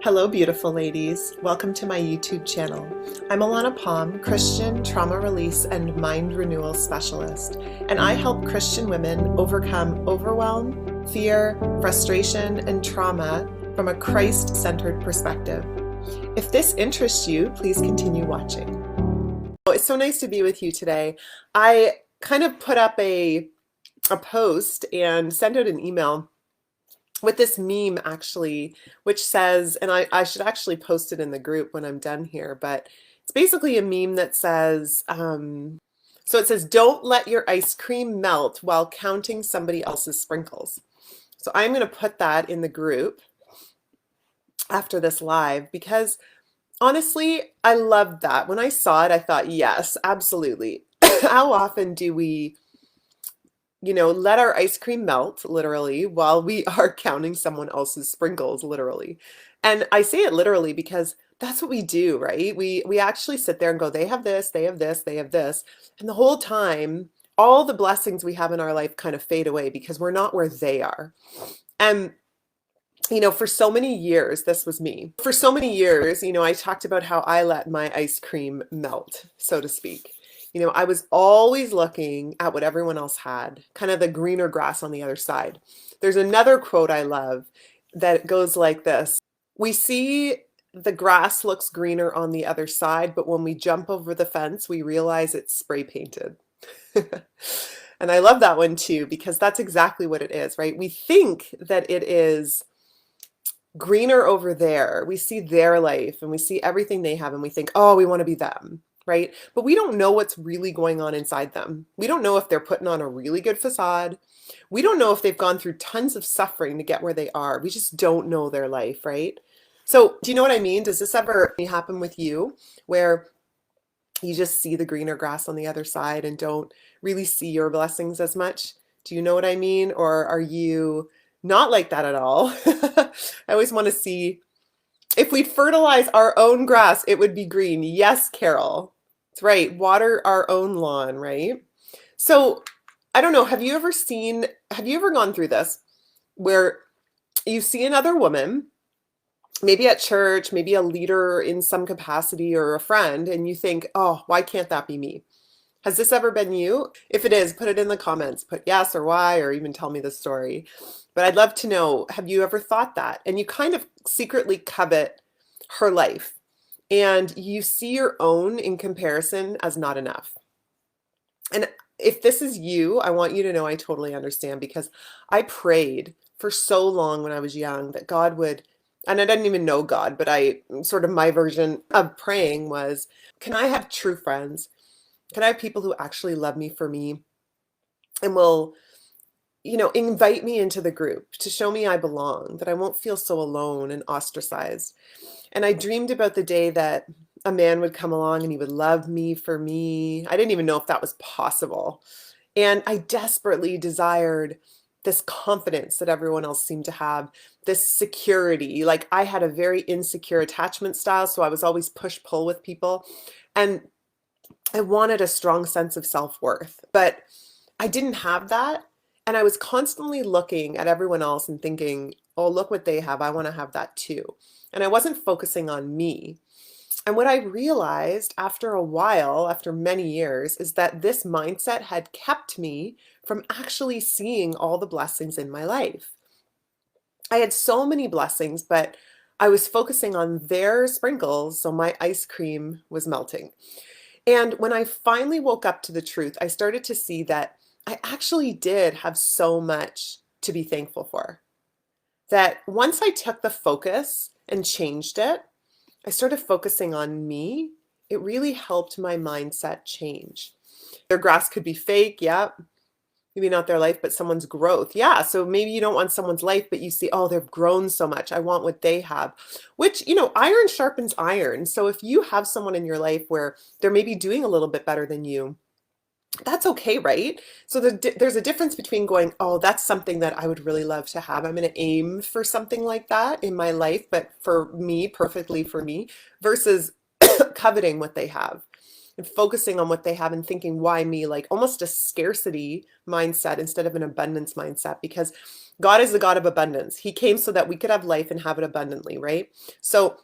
Hello, beautiful ladies. Welcome to my YouTube channel. I'm Alana Palm, Christian trauma release and mind renewal specialist, and I help Christian women overcome overwhelm, fear, frustration, and trauma from a Christ-centered perspective. If this interests you, please continue watching. Oh, it's so nice to be with you today. I kind of put up a post and sent out an email with this meme actually, which says, and I should actually post it in the group when I'm done here, but it's basically a meme that says, so it says, don't let your ice cream melt while counting somebody else's sprinkles. So I'm going to put that in the group after this live because honestly, I loved that. When I saw it, I thought, yes, absolutely. How often do we let our ice cream melt literally while we are counting someone else's sprinkles literally. And I say it literally because that's what we do, right? We actually sit there and go, they have this, they have this, they have this. And the whole time, all the blessings we have in our life kind of fade away because we're not where they are. And for so many years, this was me. For so many years, I talked about how I let my ice cream melt, so to speak. I was always looking at what everyone else had, kind of the greener grass on the other side. There's another quote I love that goes like this. We see the grass looks greener on the other side, but when we jump over the fence, we realize it's spray painted. And I love that one too, because that's exactly what it is, right? We think that it is greener over there. We see their life and we see everything they have and we think, oh, we want to be them. Right? But we don't know what's really going on inside them. We don't know if they're putting on a really good facade. We don't know if they've gone through tons of suffering to get where they are. We just don't know their life, right? So do you know what I mean? Does this ever happen with you where you just see the greener grass on the other side and don't really see your blessings as much? Do you know what I mean? Or are you not like that at all? I always want to see if we'd fertilize our own grass, it would be green. Yes, Carol. That's right. Water our own lawn, right? So I don't know. Have you ever gone through this where you see another woman, maybe at church, maybe a leader in some capacity or a friend, and you think, oh, why can't that be me? Has this ever been you? If it is, put it in the comments. Put yes or why, or even tell me the story. But I'd love to know, have you ever thought that? And you kind of secretly covet her life. And you see your own in comparison as not enough. And if this is you, I want you to know I totally understand because I prayed for so long when I was young that God would, and I didn't even know God, but my version of praying was, can I have true friends? Can I have people who actually love me for me and will, invite me into the group to show me I belong, that I won't feel so alone and ostracized. And I dreamed about the day that a man would come along and he would love me for me. I didn't even know if that was possible. And I desperately desired this confidence that everyone else seemed to have, this security. Like I had a very insecure attachment style, so I was always push-pull with people. And I wanted a strong sense of self-worth, but I didn't have that. And I was constantly looking at everyone else and thinking, oh, look what they have. I want to have that too. And I wasn't focusing on me. And what I realized after a while, after many years, is that this mindset had kept me from actually seeing all the blessings in my life. I had so many blessings, but I was focusing on their sprinkles, so my ice cream was melting. And when I finally woke up to the truth, I started to see that I actually did have so much to be thankful for. That once I took the focus and changed it, I started focusing on me. It really helped my mindset change. Their grass could be fake, yeah. Maybe not their life, but someone's growth. Yeah, so maybe you don't want someone's life, but you see, oh, they've grown so much. I want what they have, which, iron sharpens iron. So if you have someone in your life where they're maybe doing a little bit better than you, that's okay, right? So there's a difference between going, oh, that's something that I would really love to have. I'm going to aim for something like that in my life, but for me, perfectly for me, versus coveting what they have. and focusing on what they have and thinking, why me? Like almost a scarcity mindset instead of an abundance mindset, because God is the God of abundance. He came so that we could have life and have it abundantly, right? So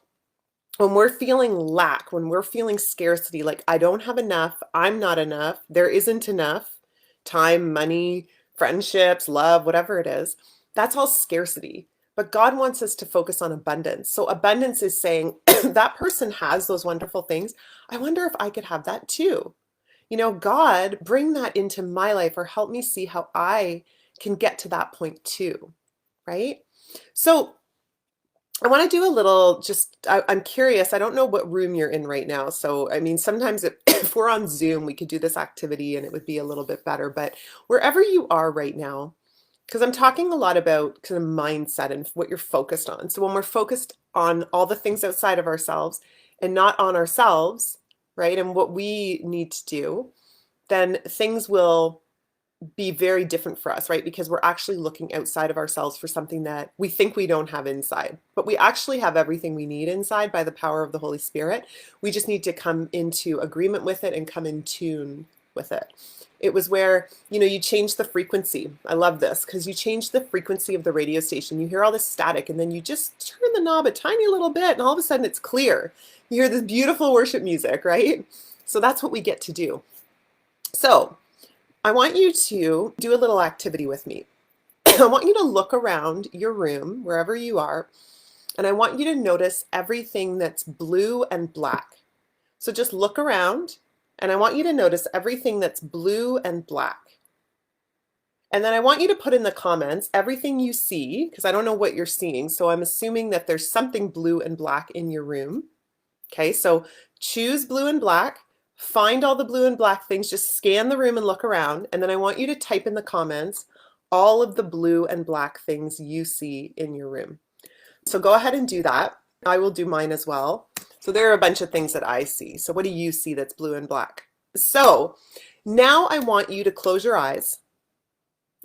when we're feeling lack, when we're feeling scarcity, like I don't have enough, I'm not enough, there isn't enough time, money, friendships, love, whatever it is, that's all scarcity. But God wants us to focus on abundance. So abundance is saying that person has those wonderful things. I wonder if I could have that too. You know, God, bring that into my life or help me see how I can get to that point too, right? So I want to do a little, I'm curious. I don't know what room you're in right now. So, I mean, sometimes if we're on Zoom, we could do this activity and it would be a little bit better. But wherever you are right now, because I'm talking a lot about kind of mindset and what you're focused on. So when we're focused on all the things outside of ourselves and not on ourselves, right, and what we need to do, then things will be very different for us, right? Because we're actually looking outside of ourselves for something that we think we don't have inside, but we actually have everything we need inside by the power of the Holy Spirit. We just need to come into agreement with it and come in tune with it. It was where, you know, you change the frequency. I love this because you change the frequency of the radio station. You hear all this static and then you just turn the knob a tiny little bit and all of a sudden it's clear. You hear this beautiful worship music, right? So that's what we get to do. So I want you to do a little activity with me. I want you to look around your room, wherever you are, and I want you to notice everything that's blue and black. So just look around, and I want you to notice everything that's blue and black. And then I want you to put in the comments everything you see, because I don't know what you're seeing, so I'm assuming that there's something blue and black in your room. Okay, so choose blue and black. Find all the blue and black things, just scan the room and look around. And then I want you to type in the comments all of the blue and black things you see in your room. So go ahead and do that. I will do mine as well. So there are a bunch of things that I see. So what do you see that's blue and black? So now I want you to close your eyes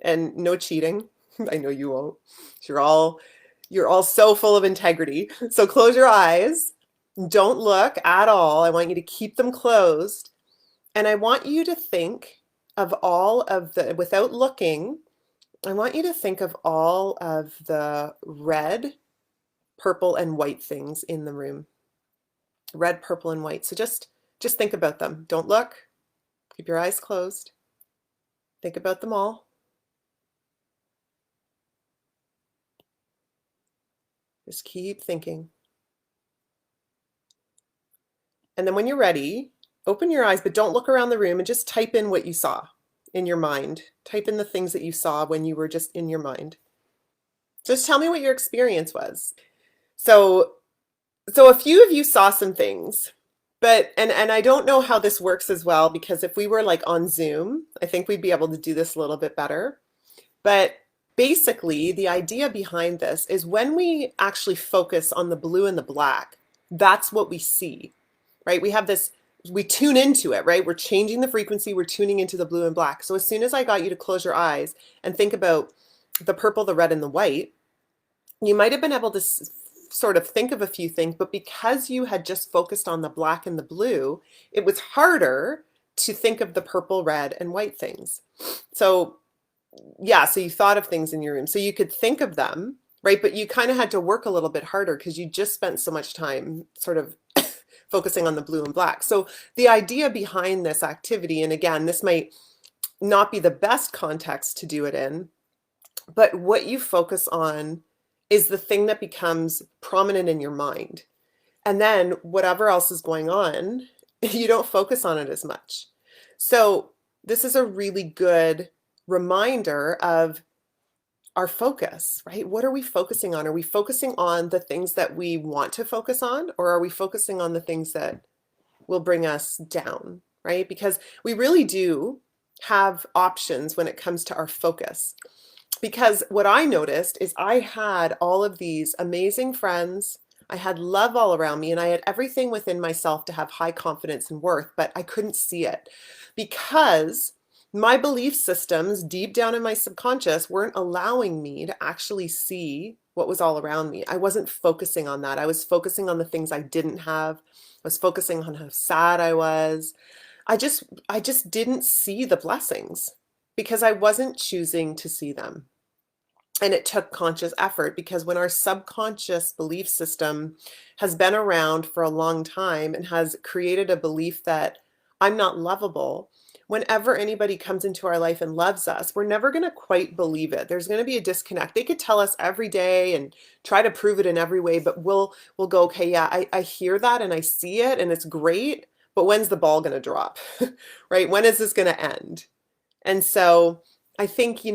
and no cheating. I know you won't. You're all so full of integrity. So close your eyes. Don't look at all. I want you to keep them closed. And I want you to think of all of the, without looking, I want you to think of all of the red, purple, and white things in the room. Red, purple, and white. So just think about them. Don't look. Keep your eyes closed. Think about them all. Just keep thinking. And then when you're ready, open your eyes, but don't look around the room and just type in what you saw in your mind. Type in the things that you saw when you were just in your mind. Just tell me what your experience was. So a few of you saw some things, but, and I don't know how this works as well, because if we were like on Zoom, I think we'd be able to do this a little bit better. But basically, the idea behind this is when we actually focus on the blue and the black, that's what we see. Right? We have this, we tune into it, right? We're changing the frequency, we're tuning into the blue and black. So as soon as I got you to close your eyes and think about the purple, the red, and the white, you might have been able to sort of think of a few things, but because you had just focused on the black and the blue, it was harder to think of the purple, red, and white things. So yeah, so you thought of things in your room. So you could think of them, right? But you kind of had to work a little bit harder because you just spent so much time sort of focusing on the blue and black. So the idea behind this activity, and again, this might not be the best context to do it in, but what you focus on is the thing that becomes prominent in your mind. And then whatever else is going on, you don't focus on it as much. So this is a really good reminder of our focus, right? What are we focusing on? Are we focusing on the things that we want to focus on, or are we focusing on the things that will bring us down, right? Because we really do have options when it comes to our focus. Because what I noticed is I had all of these amazing friends, I had love all around me, and I had everything within myself to have high confidence and worth, but I couldn't see it because my belief systems deep down in my subconscious weren't allowing me to actually see what was all around me. I wasn't focusing on that. I was focusing on the things I didn't have. I was focusing on how sad I was. I just didn't see the blessings because I wasn't choosing to see them. And it took conscious effort because when our subconscious belief system has been around for a long time and has created a belief that I'm not lovable, whenever anybody comes into our life and loves us, we're never going to quite believe it. There's going to be a disconnect. They could tell us every day and try to prove it in every way, but we'll go, okay, yeah, I hear that and I see it and it's great, but when's the ball going to drop? Right? When is this going to end? And so I think,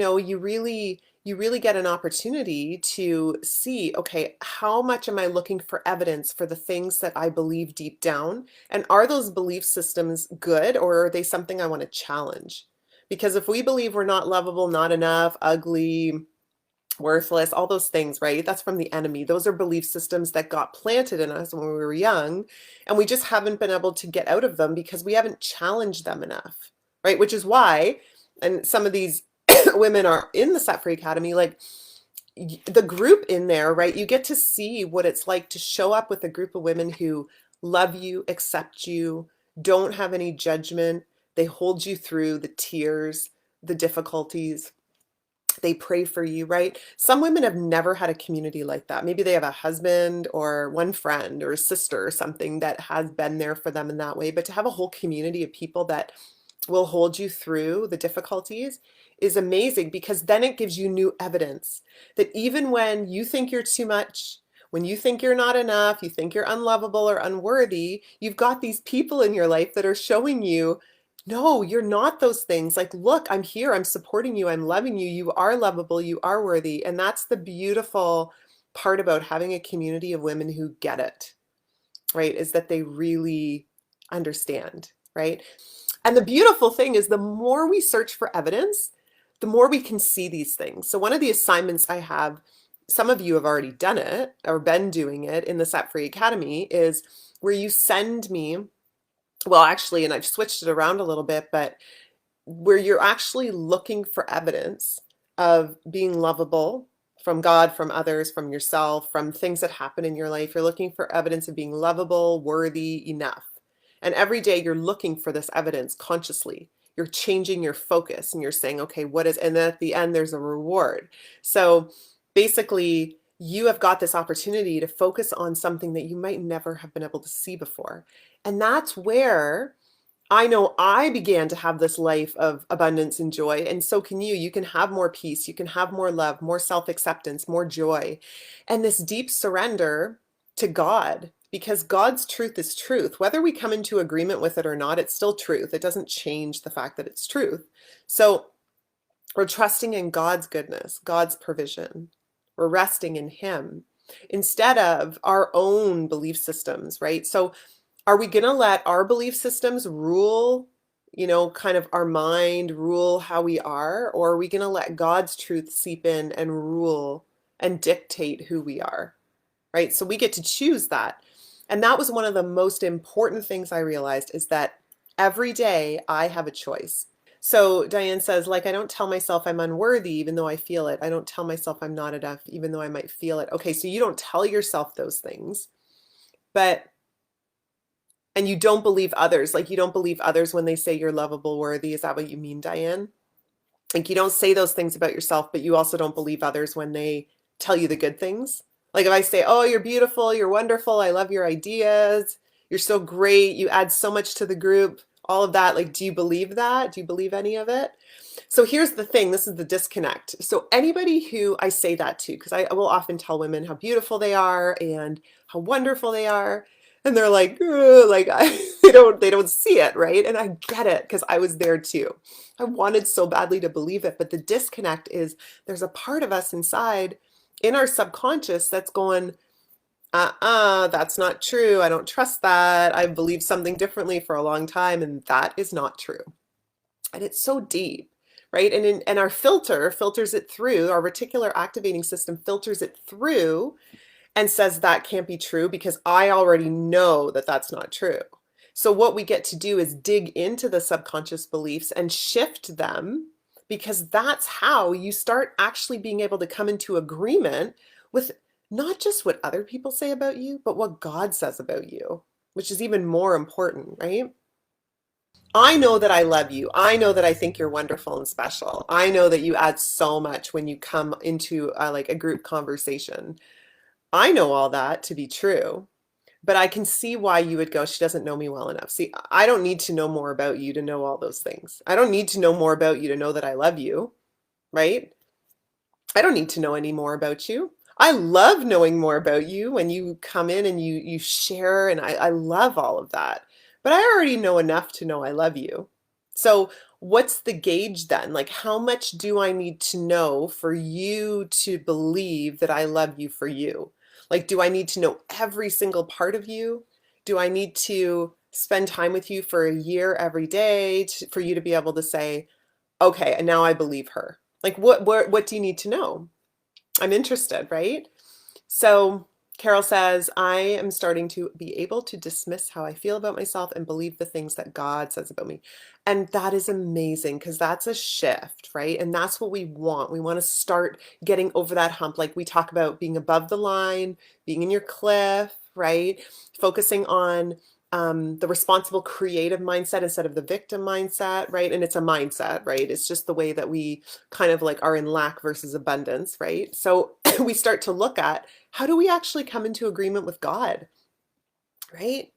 you really get an opportunity to see, okay, how much am I looking for evidence for the things that I believe deep down? And are those belief systems good, or are they something I want to challenge? Because if we believe we're not lovable, not enough, ugly, worthless, all those things, right? That's from the enemy. Those are belief systems that got planted in us when we were young, and we just haven't been able to get out of them because we haven't challenged them enough, right? Which is why, and some of these women are in the Set Free Academy, like the group in there, right? You get to see what it's like to show up with a group of women who love you, accept you, don't have any judgment. They hold you through the tears, the difficulties. They pray for you, right? Some women have never had a community like that. Maybe they have a husband or one friend or a sister or something that has been there for them in that way. But to have a whole community of people that will hold you through the difficulties is amazing, because then it gives you new evidence that even when you think you're too much, when you think you're not enough, you think you're unlovable or unworthy, you've got these people in your life that are showing you, no, you're not those things. Like, look, I'm here, I'm supporting you, I'm loving you, you are lovable, you are worthy. And that's the beautiful part about having a community of women who get it, right? Is that they really understand, right? And the beautiful thing is the more we search for evidence, the more we can see these things. So one of the assignments I have, some of you have already done it or been doing it in the Set Free Academy, is where you send me, well, actually, and I've switched it around a little bit, but where you're actually looking for evidence of being lovable from God, from others, from yourself, from things that happen in your life. You're looking for evidence of being lovable, worthy, enough. And every day you're looking for this evidence consciously. You're changing your focus and you're saying, okay, what is, and then at the end, there's a reward. So basically, you have got this opportunity to focus on something that you might never have been able to see before. And that's where I know I began to have this life of abundance and joy. And so can you. You can have more peace. You can have more love, more self-acceptance, more joy, and this deep surrender to God, because God's truth is truth. Whether we come into agreement with it or not, it's still truth. It doesn't change the fact that it's truth. So we're trusting in God's goodness, God's provision. We're resting in Him instead of our own belief systems, right? So are we going to let our belief systems rule, kind of our mind, rule how we are? Or are we going to let God's truth seep in and rule and dictate who we are, right? So we get to choose that. And that was one of the most important things I realized, is that every day I have a choice. So Diane says, like, I don't tell myself I'm unworthy, even though I feel it. I don't tell myself I'm not enough, even though I might feel it. Okay, so you don't tell yourself those things, and you don't believe others. Like, you don't believe others when they say you're lovable, worthy. Is that what you mean, Diane? Like, you don't say those things about yourself, but you also don't believe others when they tell you the good things. Like, if I say, oh, you're beautiful, you're wonderful, I love your ideas, you're so great, you add so much to the group, all of that, like, do you believe that? Do you believe any of it? So here's the thing, this is the disconnect. So anybody who I say that to, because I will often tell women how beautiful they are and how wonderful they are, and they're like, like they don't see it, right? And I get it, because I was there too. I wanted so badly to believe it, but the disconnect is there's a part of us inside in our subconscious that's going, that's not true. I don't trust that. I've believed something differently for a long time, and that is not true. And it's so deep, right? And our filter filters it through, our reticular activating system filters it through and says that can't be true because I already know that that's not true. So what we get to do is dig into the subconscious beliefs and shift them, because that's how you start actually being able to come into agreement with not just what other people say about you, but what God says about you. which is even more important, right? I know that I love you. I know that I think you're wonderful and special. I know that you add so much when you come into like a group conversation. I know all that to be true, but I can see why you would go, she doesn't know me well enough. See, I don't need to know more about you to know all those things. I don't need to know more about you to know that I love you, right? I don't need to know any more about you. I love knowing more about you when you come in and you share, and I love all of that. But I already know enough to know I love you. So what's the gauge then? Like, how much do I need to know for you to believe that I love you for you? Like, do I need to know every single part of you? Do I need to spend time with you for a year every day for you to be able to say, okay, and now I believe her? Like, what do you need to know? I'm interested, right? So Carol says, I am starting to be able to dismiss how I feel about myself and believe the things that God says about me. And that is amazing because that's a shift, right? And that's what we want. We want to start getting over that hump. Like we talk about being above the line, being in your cliff, right? Focusing on the responsible creative mindset instead of the victim mindset, right? And it's a mindset, right? It's just the way that we kind of like are in lack versus abundance, right? So we start to look at how do we actually come into agreement with God, right?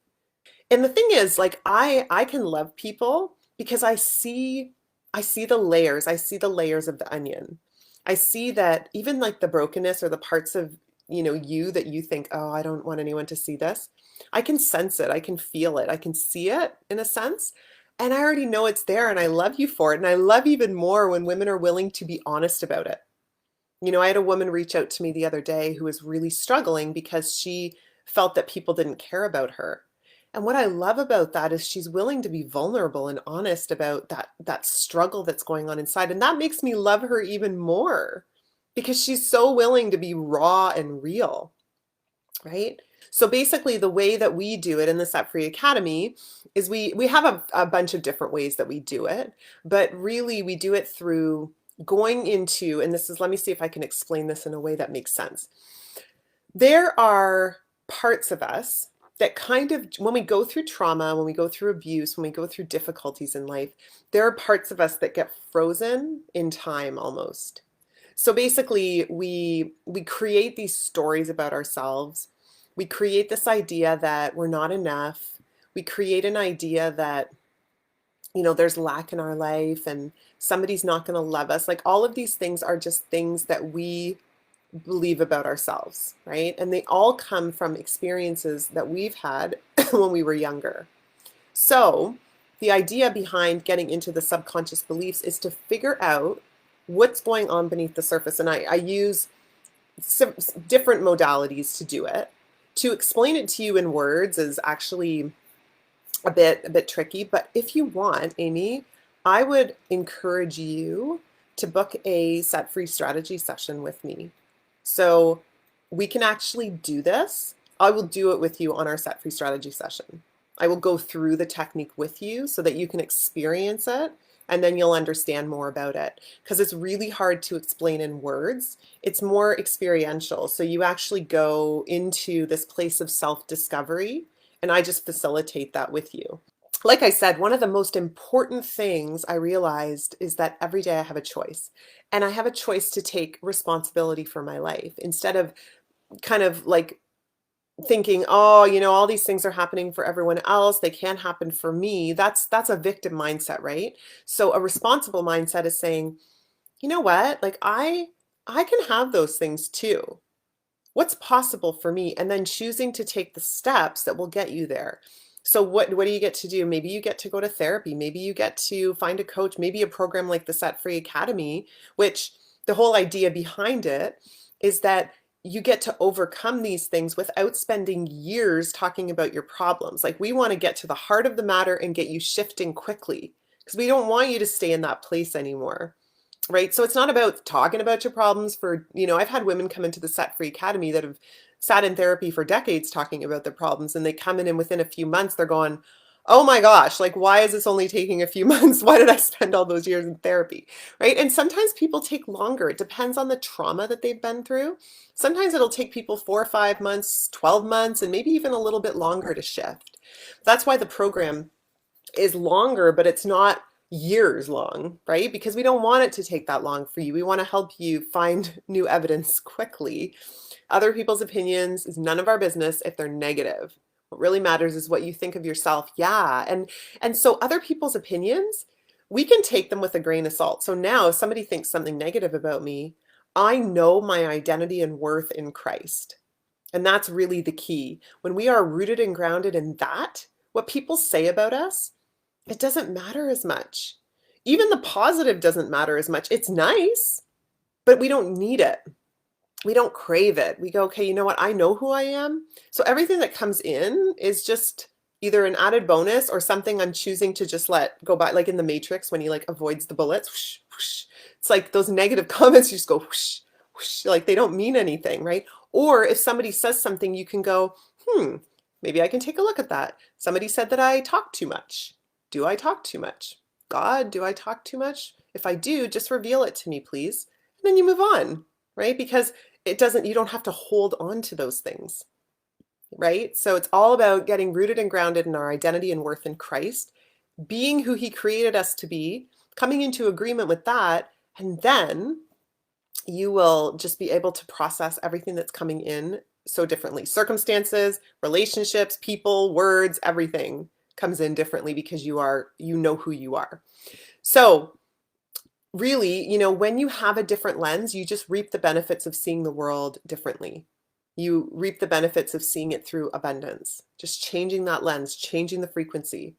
And the thing is, like I can love people because I see the layers. I see the layers of the onion. I see that even like the brokenness or the parts of, you that you think, "Oh, I don't want anyone to see this." I can sense it. I can feel it. I can see it in a sense. And I already know it's there and I love you for it. And I love even more when women are willing to be honest about it. I had a woman reach out to me the other day who was really struggling because she felt that people didn't care about her. And what I love about that is she's willing to be vulnerable and honest about that struggle that's going on inside. And that makes me love her even more because she's so willing to be raw and real, right? So basically the way that we do it in the Set Free Academy is we have a bunch of different ways that we do it, but really we do it through going into, and this is, let me see if I can explain this in a way that makes sense. There are parts of us that kind of, when we go through trauma, when we go through abuse, when we go through difficulties in life, there are parts of us that get frozen in time almost. So basically, we create these stories about ourselves. We create this idea that we're not enough. We create an idea that, there's lack in our life and somebody's not going to love us. Like all of these things are just things that we believe about ourselves, right? And they all come from experiences that we've had when we were younger. So the idea behind getting into the subconscious beliefs is to figure out what's going on beneath the surface. And I use some different modalities to do it. To explain it to you in words is actually a bit tricky, but if you want, Amy, I would encourage you to book a set free strategy session with me. So we can actually do this. I will do it with you on our set free strategy session. I will go through the technique with you so that you can experience it and then you'll understand more about it because it's really hard to explain in words. It's more experiential. So you actually go into this place of self-discovery and I just facilitate that with you. Like I said, one of the most important things I realized is that every day I have a choice and I have a choice to take responsibility for my life instead of kind of like thinking, oh, all these things are happening for everyone else. They can't happen for me. That's a victim mindset, right? So a responsible mindset is saying, you know what? Like I can have those things too. What's possible for me? And then choosing to take the steps that will get you there. So what do you get to do? Maybe you get to go to therapy. Maybe you get to find a coach, maybe a program like the Set Free Academy, which the whole idea behind it is that you get to overcome these things without spending years talking about your problems. Like we want to get to the heart of the matter and get you shifting quickly because we don't want you to stay in that place anymore. Right. So it's not about talking about your problems for, I've had women come into the Set Free Academy that have sat in therapy for decades talking about their problems and they come in and within a few months they're going, oh my gosh, like why is this only taking a few months? Why did I spend all those years in therapy? Right. And sometimes people take longer. It depends on the trauma that they've been through. Sometimes it'll take people 4 or 5 months, 12 months, and maybe even a little bit longer to shift. That's why the program is longer, but it's not years long, right? Because we don't want it to take that long for you. We want to help you find new evidence quickly. Other people's opinions is none of our business if they're negative. What really matters is what you think of yourself. Yeah. And so other people's opinions, we can take them with a grain of salt. So now if somebody thinks something negative about me, I know my identity and worth in Christ. And that's really the key. When we are rooted and grounded in that, what people say about us, it doesn't matter as much. Even the positive doesn't matter as much. It's nice, but we don't need it. We don't crave it. We go, okay, you know what? I know who I am. So everything that comes in is just either an added bonus or something I'm choosing to just let go by, like in the Matrix when he like avoids the bullets. Whoosh, whoosh. It's like those negative comments, you just go whoosh, whoosh, like they don't mean anything, right? Or if somebody says something, you can go, maybe I can take a look at that. Somebody said that I talk too much. Do I talk too much? God, do I talk too much? If I do, just reveal it to me, please. And then you move on, right? Because you don't have to hold on to those things, right? So it's all about getting rooted and grounded in our identity and worth in Christ, being who he created us to be, coming into agreement with that, and then you will just be able to process everything that's coming in so differently. Circumstances, relationships, people, words, everything comes in differently because you know who you are. So really, when you have a different lens, you just reap the benefits of seeing the world differently. You reap the benefits of seeing it through abundance, just changing that lens, changing the frequency.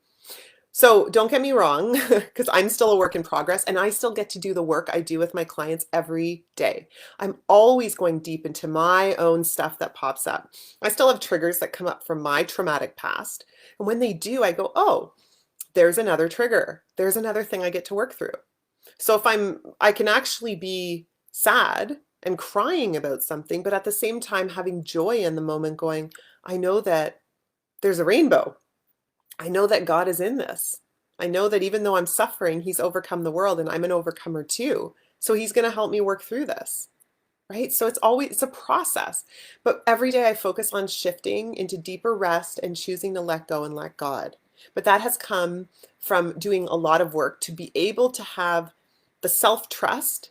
So don't get me wrong, because I'm still a work in progress and I still get to do the work I do with my clients every day. I'm always going deep into my own stuff that pops up. I still have triggers that come up from my traumatic past. And when they do, I go, oh, there's another trigger. There's another thing I get to work through. So I can actually be sad and crying about something, but at the same time having joy in the moment going, I know that there's a rainbow. I know that God is in this. I know that even though I'm suffering, he's overcome the world and I'm an overcomer too. So he's going to help me work through this, right? So it's a process, but every day I focus on shifting into deeper rest and choosing to let go and let God. But that has come from doing a lot of work to be able to have the self-trust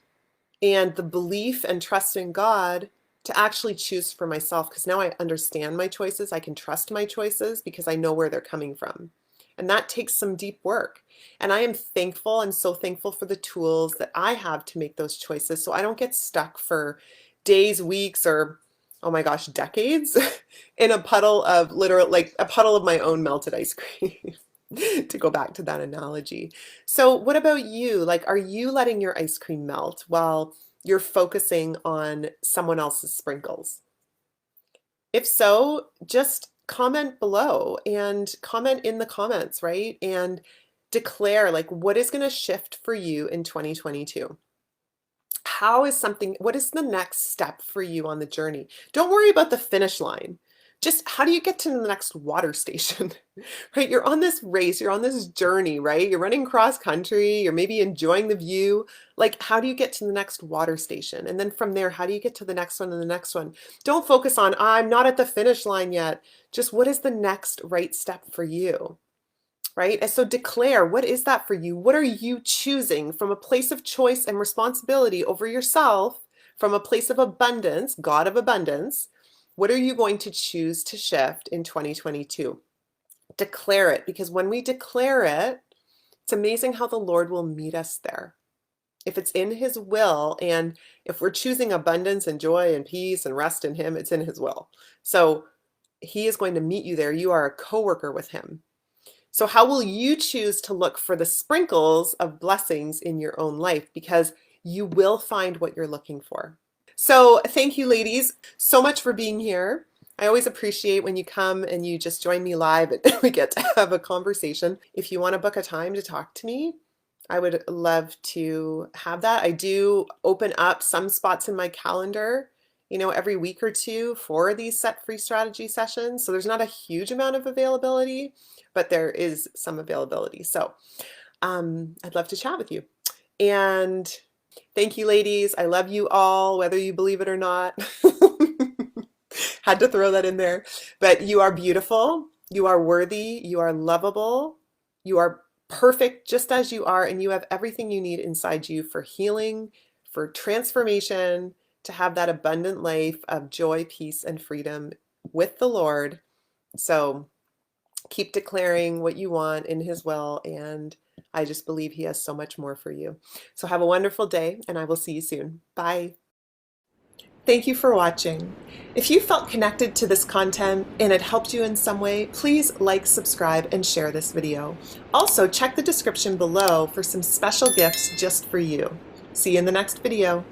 and the belief and trust in God to actually choose for myself, because now I understand my choices. I can trust my choices because I know where they're coming from. And that takes some deep work. And I am thankful and so thankful for the tools that I have to make those choices so I don't get stuck for days, weeks, or oh my gosh, decades in a puddle of like a puddle of my own melted ice cream. To go back to that analogy. So what about you? Like, are you letting your ice cream melt while you're focusing on someone else's sprinkles? If so, just comment below and comment in the comments, right? And declare like what is going to shift for you in 2022. What is the next step for you on the journey? Don't worry about the finish line. Just how do you get to the next water station, right? You're on this race, you're on this journey, right? You're running cross country, you're maybe enjoying the view. Like, how do you get to the next water station? And then from there, how do you get to the next one and the next one? Don't focus on, I'm not at the finish line yet. Just what is the next right step for you, right? And so declare, what is that for you? What are you choosing from a place of choice and responsibility over yourself, from a place of abundance, God of abundance? What are you going to choose to shift in 2022? Declare it, because when we declare it, it's amazing how the Lord will meet us there. If it's in his will, and if we're choosing abundance and joy and peace and rest in him, it's in his will. So he is going to meet you there. You are a co-worker with him. So how will you choose to look for the sprinkles of blessings in your own life? Because you will find what you're looking for. So thank you, ladies, so much for being here. I always appreciate when you come and you just join me live and we get to have a conversation. If you want to book a time to talk to me, I would love to have that. I do open up some spots in my calendar, every week or two for these set free strategy sessions. So there's not a huge amount of availability, but there is some availability. So I'd love to chat with you. And thank you, ladies. I love you all, whether you believe it or not. Had to throw that in there. But you are beautiful. You are worthy, you are lovable, you are perfect just as you are, and you have everything you need inside you for healing, for transformation, to have that abundant life of joy, peace, and freedom with the Lord. So keep declaring what you want in His will, and I just believe He has so much more for you. So have a wonderful day, and I will see you soon. Bye. Thank you for watching. If you felt connected to this content and it helped you in some way, please like, subscribe, and share this video. Also, check the description below for some special gifts just for you. See you in the next video.